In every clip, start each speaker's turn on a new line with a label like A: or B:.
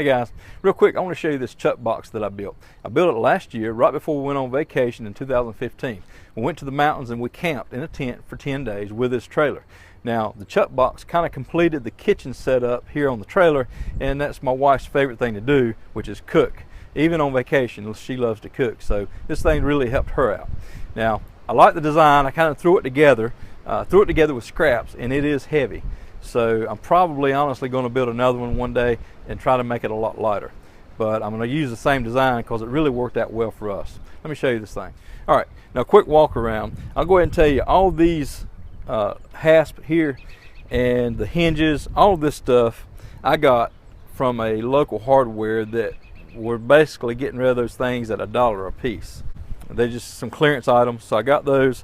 A: Hey guys, real quick, I want to show you this chuck box that I built. I built it last year, right before we went on vacation in 2015. We went to the mountains and we camped in a tent for 10 days with this trailer. Now, the chuck box kind of completed the kitchen setup here on the trailer, and that's my wife's favorite thing to do, which is cook. Even on vacation, she loves to cook, so this thing really helped her out. Now, I like the design. I kind of threw it together with scraps, and it is heavy. So I'm probably honestly going to build another one day and try to make it a lot lighter. But I'm going to use the same design because it really worked out well for us. Let me show you this thing. All right, now quick walk around. I'll go ahead and tell you all these hasps here and the hinges, all of this stuff I got from a local hardware that we're basically getting rid of those things at $1 a piece. They're just some clearance items, so I got those.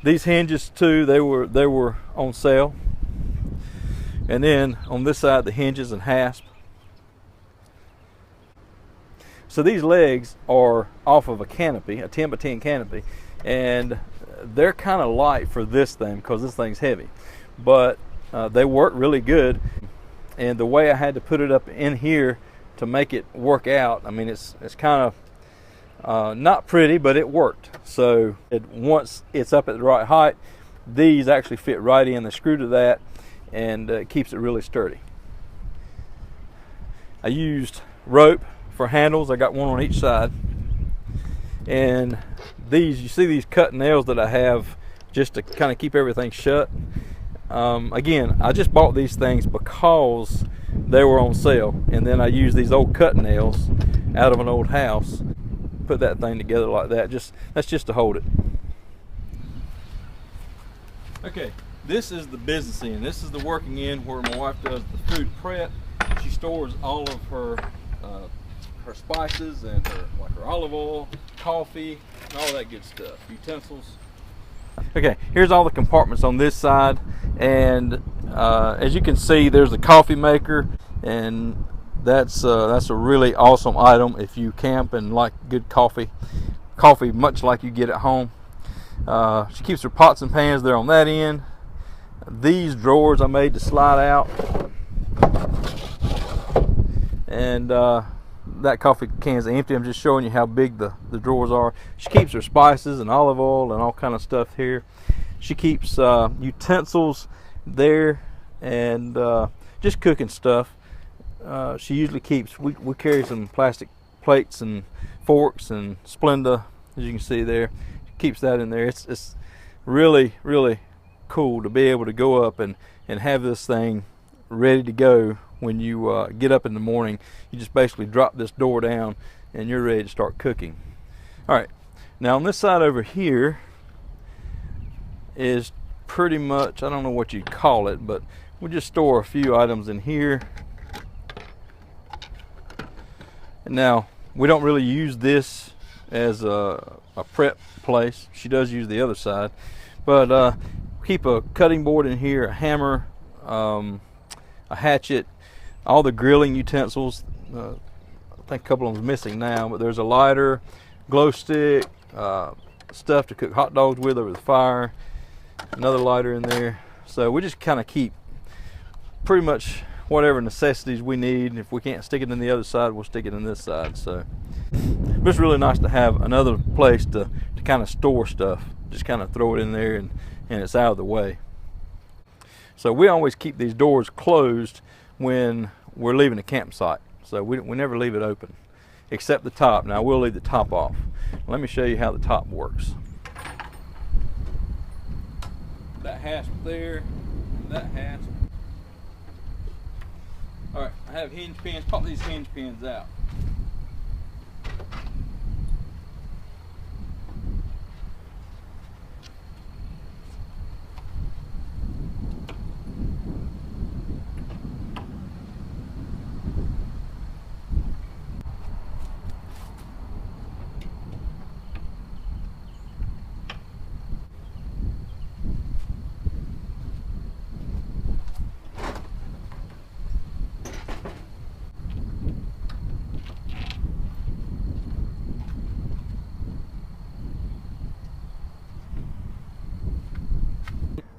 A: These hinges too, they were on sale. And then on this side, the hinges and hasp. So these legs are off of a canopy, a 10 by 10 canopy, and they're kind of light for this thing because this thing's heavy. But they work really good. And the way I had to put it up in here to make it work out, I mean, it's kind of not pretty, but it worked. So once it's up at the right height, these actually fit right in. They screw to that, and it keeps it really sturdy. I used rope for handles. I got one on each side. And these, you see these cut nails that I have just to kind of keep everything shut. Again, I just bought these things because they were on sale. And then I used these old cut nails out of an old house. Put that thing together like that. That's just to hold it. Okay. This is the business end. This is the working end where my wife does the food prep. She stores all of her spices and her olive oil, coffee, and all that good stuff, utensils. Okay, here's all the compartments on this side, and as you can see, there's a coffee maker, and that's a really awesome item if you camp and like good coffee much like you get at home. She keeps her pots and pans there on that end. These drawers I made to slide out, and that coffee can's empty. I'm just showing you how big the drawers are. She keeps her spices and olive oil and all kind of stuff here. She keeps utensils there and just cooking stuff. She usually keeps, we carry some plastic plates and forks and Splenda, as you can see there. She keeps that in there. It's really cool to be able to go up and have this thing ready to go when you get up in the morning. You just basically drop this door down and you're ready to start cooking. All right, now on this side over here is pretty much, I don't know what you'd call it, but we'll just store a few items in here. And now we don't really use this as a prep place. She does use the other side, but keep a cutting board in here, a hammer, a hatchet, all the grilling utensils. I think a couple of them's missing now, but there's a lighter, glow stick, stuff to cook hot dogs with over the fire, another lighter in there. So we just kind of keep pretty much whatever necessities we need. If we can't stick it in the other side, we'll stick it in this side. So it's really nice to have another place to kind of store stuff. Just kind of throw it in there and it's out of the way. So we always keep these doors closed when we're leaving the campsite. So we never leave it open, except the top. Now we'll leave the top off. Let me show you how the top works. That hasp there, that hasp. All right, I have hinge pins. Pop these hinge pins out.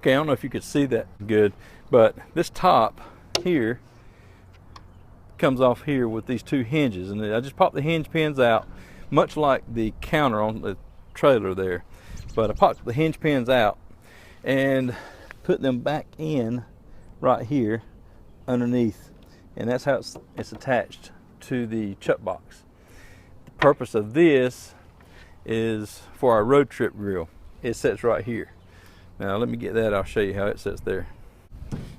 A: Okay, I don't know if you could see that good, but this top here comes off here with these two hinges, and I just pop the hinge pins out, much like the counter on the trailer there. But I popped the hinge pins out and put them back in right here underneath, and that's how it's attached to the chuck box. The purpose of this is for our road trip grill. It sits right here. Now let me get that, I'll show you how it sits there.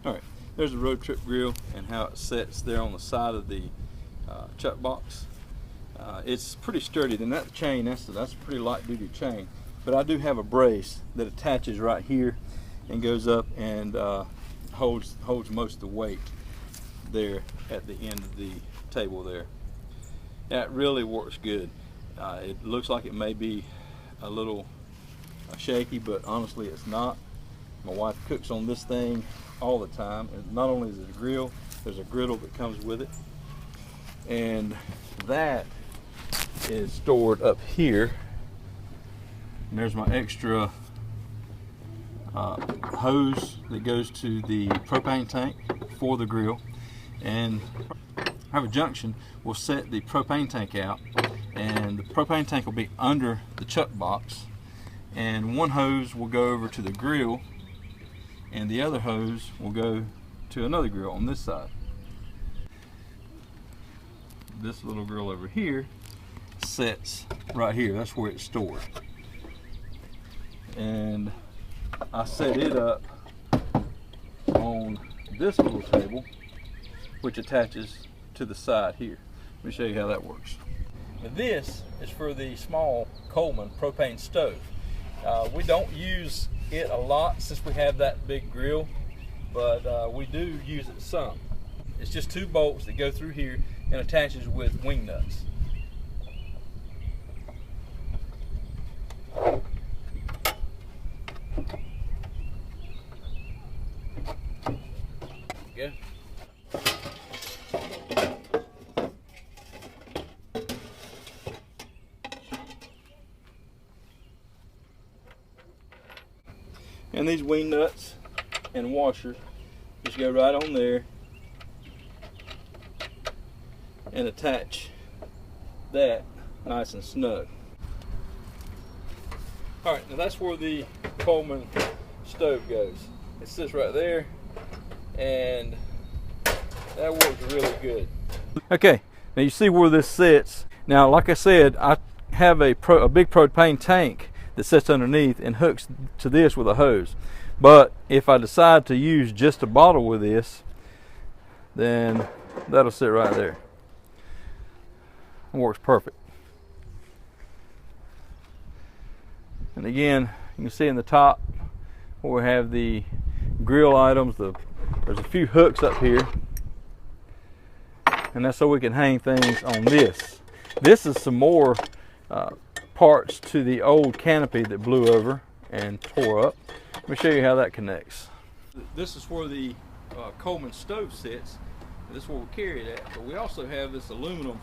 A: All right, there's the road trip grill and how it sits there on the side of the chuck box. It's pretty sturdy. Then that chain, that's a pretty light duty chain, but I do have a brace that attaches right here and goes up and holds most of the weight there at the end of the table there. That really works good. It looks like it may be a little shaky, but honestly it's not. My wife cooks on this thing all the time, and not only is it a grill, there's a griddle that comes with it, and that is stored up here. And there's my extra hose that goes to the propane tank for the grill, and I have a junction. We'll set the propane tank out, and the propane tank will be under the chuck box, and one hose will go over to the grill and the other hose will go to another grill on this side. This little grill over here sits right here. That's where it's stored, and I set it up on this little table which attaches to the side here. Let me show you how that works. Now this is for the small Coleman propane stove. We don't use it a lot since we have that big grill, but we do use it some. It's just two bolts that go through here and attaches with wing nuts. Go. And these wing nuts and washers just go right on there and attach that nice and snug. All right, now that's where the Coleman stove goes. It sits right there, and that works really good. Okay, now you see where this sits. Now, like I said, I have a big propane tank that sits underneath and hooks to this with a hose. But if I decide to use just a bottle with this, then that'll sit right there. It works perfect. And again, you can see in the top where we have the grill items, there's a few hooks up here, and that's so we can hang things on this. This is some more parts to the old canopy that blew over and tore up. Let me show you how that connects. This is where the Coleman stove sits. This is where we carry it at, but we also have this aluminum.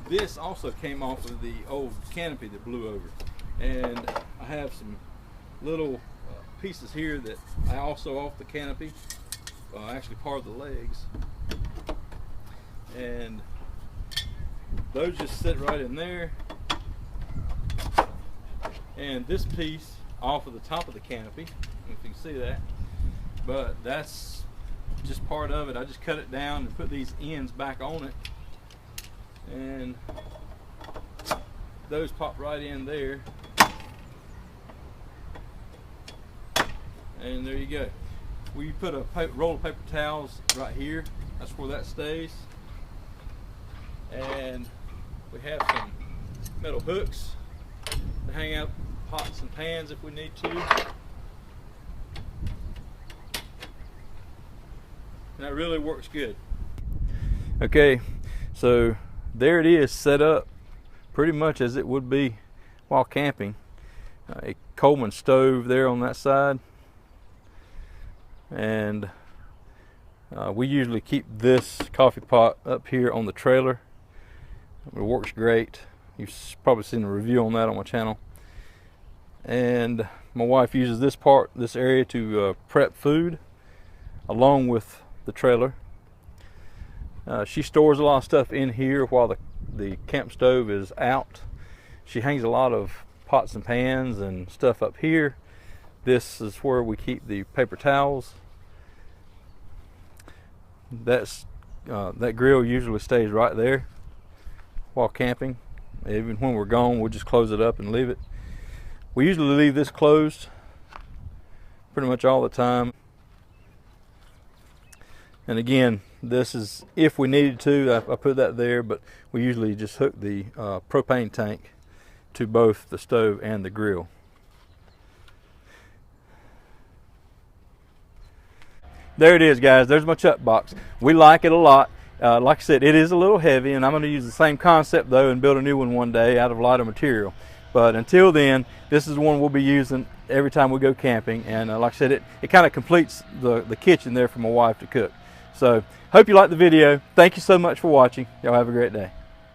A: This also came off of the old canopy that blew over, and I have some little pieces here that I also off the canopy, actually part of the legs, and those just sit right in there. And this piece off of the top of the canopy, if you can see that, but that's just part of it. I just cut it down and put these ends back on it, and those pop right in there, and there you go. We put a roll of paper towels right here. That's where that stays, and we have some metal hooks to hang out pots and pans if we need to. And that really works good. Okay, so there it is, set up pretty much as it would be while camping. A Coleman stove there on that side, and we usually keep this coffee pot up here on the trailer. It works great. You've probably seen a review on that on my channel. And my wife uses this area to prep food along with the trailer. She stores a lot of stuff in here while the camp stove is out. She hangs a lot of pots and pans and stuff up here. This is where we keep the paper towels. That grill usually stays right there while camping. Even when we're gone, we'll just close it up and leave it. We usually leave this closed pretty much all the time. And again, this is if we needed to, I put that there, but we usually just hook the propane tank to both the stove and the grill. There it is, guys. There's my chuck box. We like it a lot. Like I said, it is a little heavy, and I'm going to use the same concept though and build a new one day out of lighter material. But until then, this is the one we'll be using every time we go camping. And like I said, it kind of completes the kitchen there for my wife to cook. So hope you liked the video. Thank you so much for watching. Y'all have a great day.